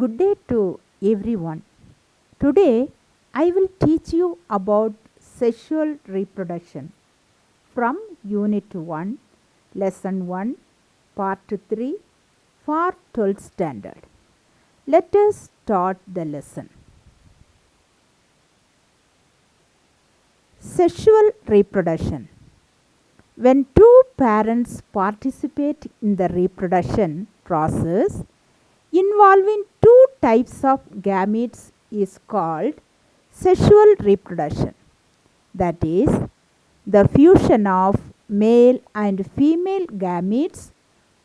Good day to everyone. Today I will teach you about sexual reproduction from Unit 1, Lesson 1, Part 3 for 12th Standard. Let us start the lesson. Sexual reproduction. When two parents participate in the reproduction process involving two types of gametes is called sexual reproduction. That is, the fusion of male and female gametes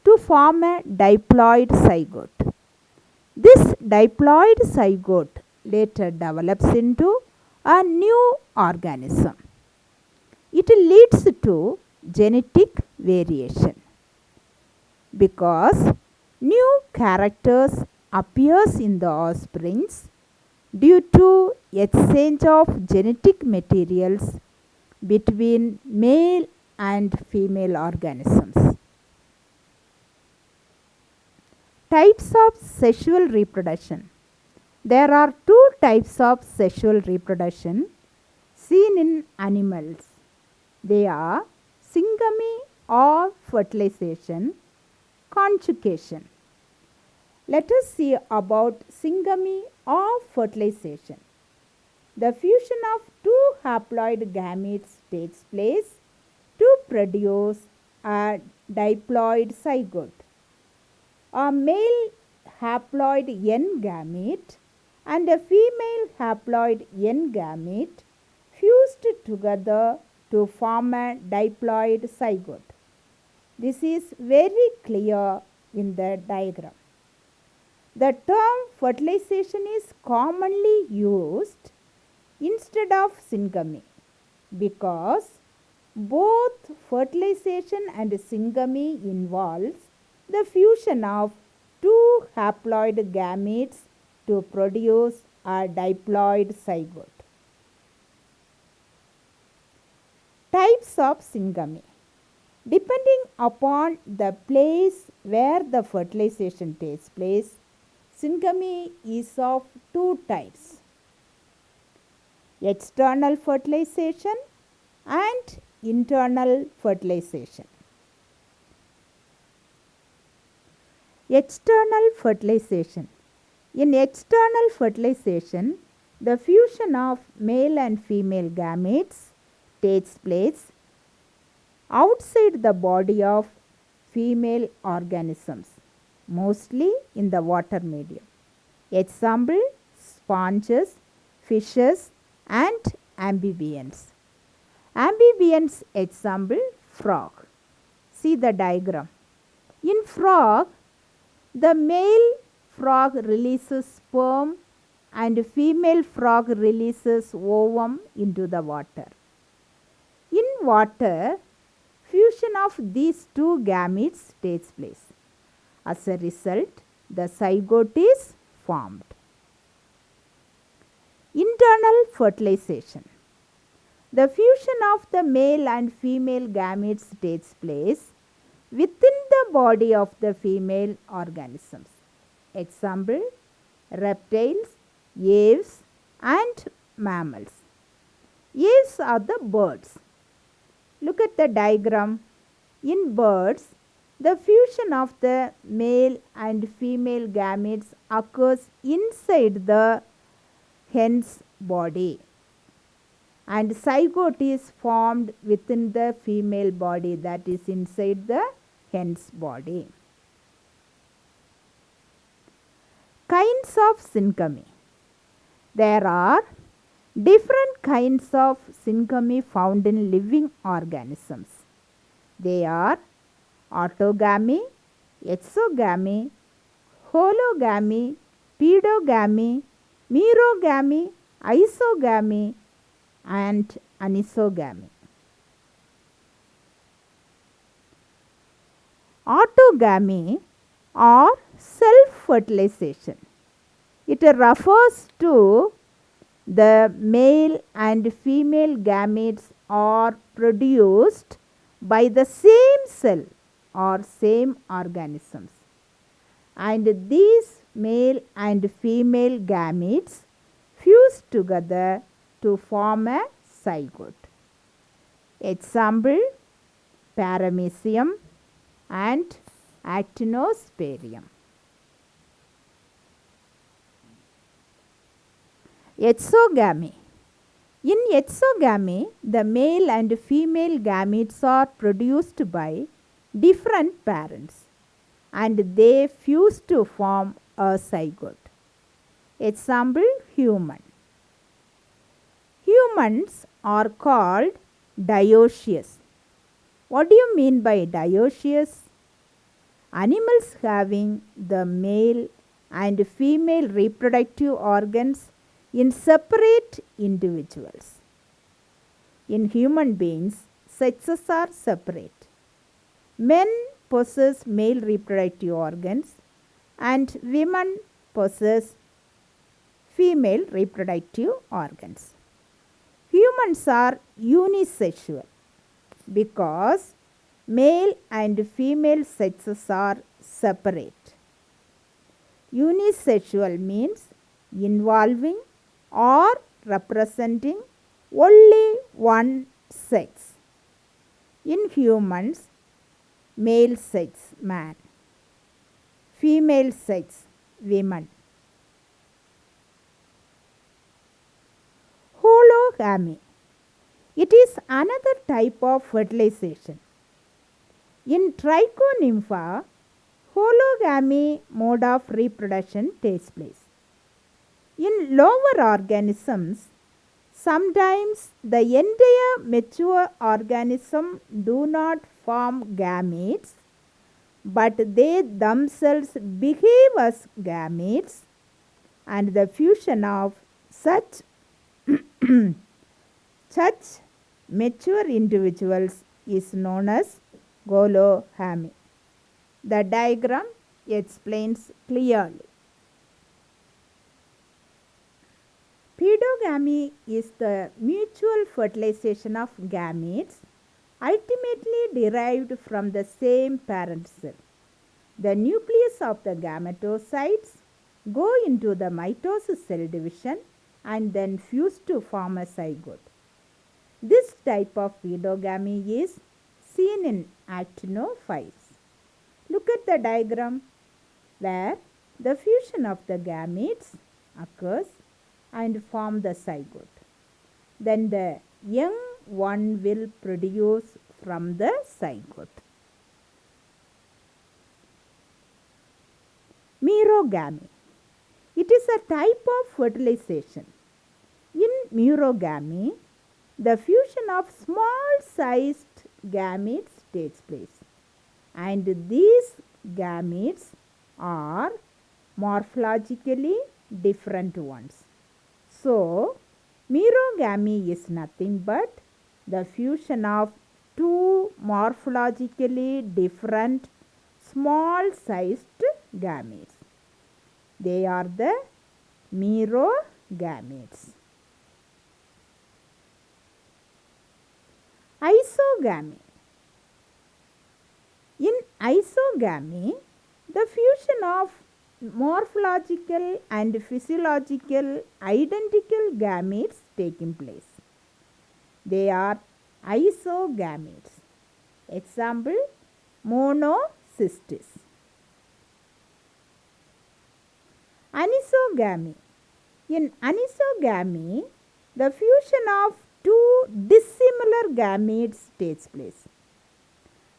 to form a diploid zygote. This diploid zygote later develops into a new organism. It leads to genetic variation because new characters appears in the offsprings due to exchange of genetic materials between male and female organisms. Types of sexual reproduction. There are two types of sexual reproduction seen in animals. They are syngamy or fertilization, conjugation. Let us see about syngamy or fertilization. The fusion of two haploid gametes takes place to produce a diploid zygote. A male haploid N gamete and a female haploid N gamete fused together to form a diploid zygote. This is very clear in the diagram. The term fertilization is commonly used instead of syngamy because both fertilization and syngamy involves the fusion of two haploid gametes to produce a diploid zygote. Types of syngamy. Depending upon the place where the fertilization takes place, syngamy is of two types: external fertilization and internal fertilization. External fertilization. In external fertilization, the fusion of male and female gametes takes place outside the body of female organisms, mostly in the water medium. Example: sponges, fishes and amphibians. Amphibians example: frog. See the diagram. In frog, the male frog releases sperm and female frog releases ovum into the water. In water, fusion of these two gametes takes place. As a result, the zygote is formed. Internal fertilization. The fusion of the male and female gametes takes place within the body of the female organisms. Example: reptiles, aves and mammals. Aves are the birds. Look at the diagram. In birds, the fusion of the male and female gametes occurs inside the hen's body, and zygote is formed within the female body, that is inside the hen's body. Kinds of syngamy. There are different kinds of syngamy found in living organisms. They are autogamy, exogamy, hologamy, pedogamy, merogamy, isogamy and anisogamy. Autogamy or self-fertilization. It refers to the male and female gametes are produced by the same cell or same organisms, and these male and female gametes fuse together to form a zygote. Example, paramecium and actinosporium. Exogamy. In exogamy, the male and female gametes are produced by different parents and they fuse to form a zygote. Example, human. Humans are called dioecious. What do you mean by dioecious? Animals having the male and female reproductive organs in separate individuals. In human beings, sexes are separate. Men possess male reproductive organs and women possess female reproductive organs. Humans are unisexual because male and female sexes are separate. Unisexual means involving or representing only one sex. In humans, male sex man, female sex women. Hologamy. It is another type of fertilization. In Trichonympha, hologamy mode of reproduction takes place. In lower organisms, sometimes the entire mature organism do not form gametes, but they themselves behave as gametes, and the fusion of such mature individuals is known as hologamy. The diagram explains clearly. Pedogamy is the mutual fertilization of gametes ultimately derived from the same parent cell. The nucleus of the gametocytes go into the mitosis cell division and then fuse to form a zygote. This type of pedogamy is seen in actinophiles. Look at the diagram where the fusion of the gametes occurs and form the zygote. Then the young one will produce from the zygote. Merogamy. It is a type of fertilization. In merogamy, the fusion of small sized gametes takes place, and these gametes are morphologically different ones. So, merogamy is nothing but the fusion of two morphologically different small sized gametes. They are the merogametes. Isogamy. In isogamy, the fusion of morphological and physiological identical gametes taking place. They are isogametes. Example, monocystis. Anisogamy. In anisogamy, the fusion of two dissimilar gametes takes place.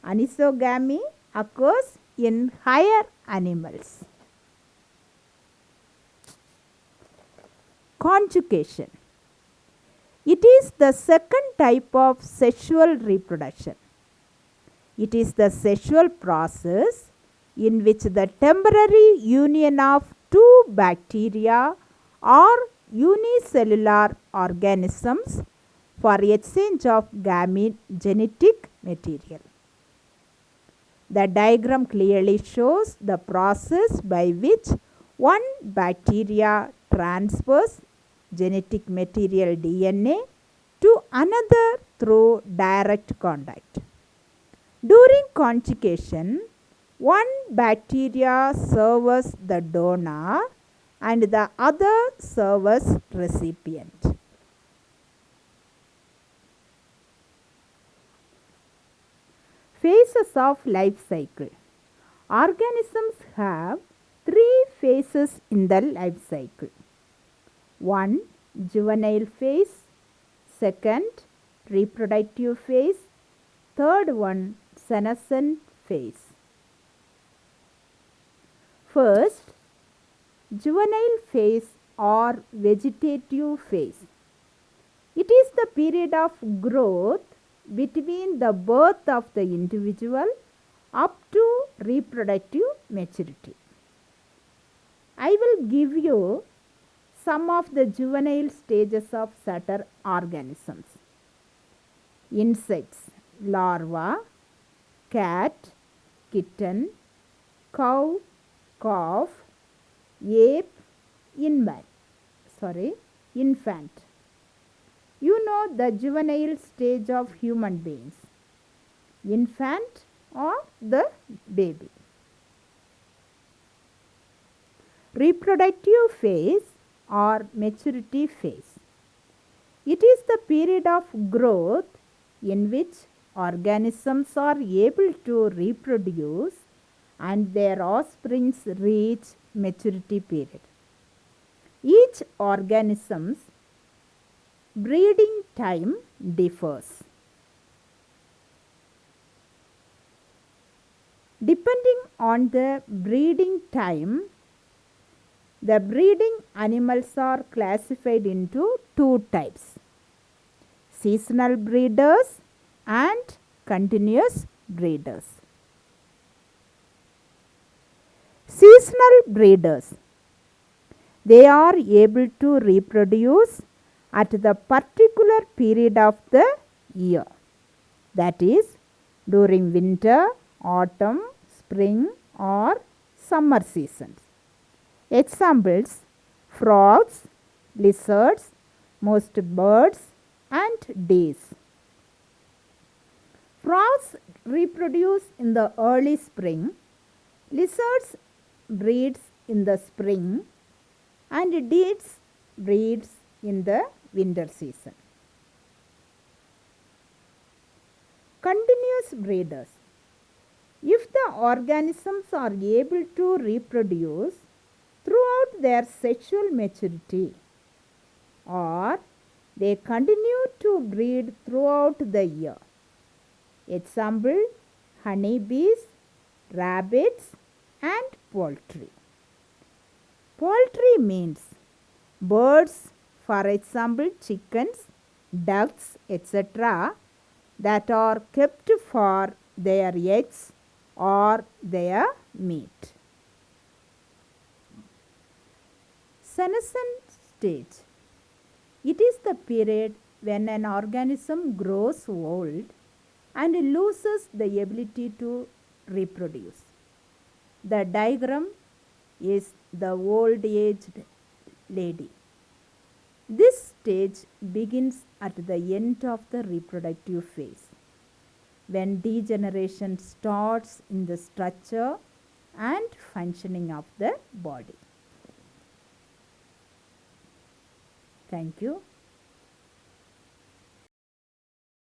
Anisogamy occurs in higher animals. Conjugation. It is the second type of sexual reproduction. It is the sexual process in which the temporary union of two bacteria or unicellular organisms for exchange of gamete genetic material. The diagram clearly shows the process by which one bacteria transfers genetic material DNA to another through direct contact. During conjugation, One bacteria serves the donor and the other serves recipient. Phases of life cycle. Organisms have three phases in the life cycle. One, juvenile phase. Second, reproductive phase. Third one, senescent phase. First, juvenile phase or vegetative phase. It is the period of growth between the birth of the individual up to reproductive maturity. I will give you some of the juvenile stages of certain organisms. Insects, larva, cat, kitten, cow, calf, ape, infant. You know the juvenile stage of human beings. Infant or the baby. Reproductive phase or maturity phase. It is the period of growth in which organisms are able to reproduce and their offspring reach maturity period. Each organism's breeding time differs. Depending on the breeding time, the breeding animals are classified into two types: seasonal breeders and continuous breeders. Seasonal breeders, they are able to reproduce at the particular period of the year, that is during winter, autumn, spring or summer seasons. Examples: frogs, lizards, most birds and deers. Frogs reproduce in the early spring, lizards breeds in the spring and deers breeds in the winter season. Continuous breeders. If the organisms are able to reproduce throughout their sexual maturity, or they continue to breed throughout the year. Example: honeybees, rabbits and poultry. Poultry means birds, for example chickens, ducks, etc., that are kept for their eggs or their meat. Senescent stage. It is the period when an organism grows old and loses the ability to reproduce. The diagram is the old aged lady. This stage begins at the end of the reproductive phase, when degeneration starts in the structure and functioning of the body. Thank you.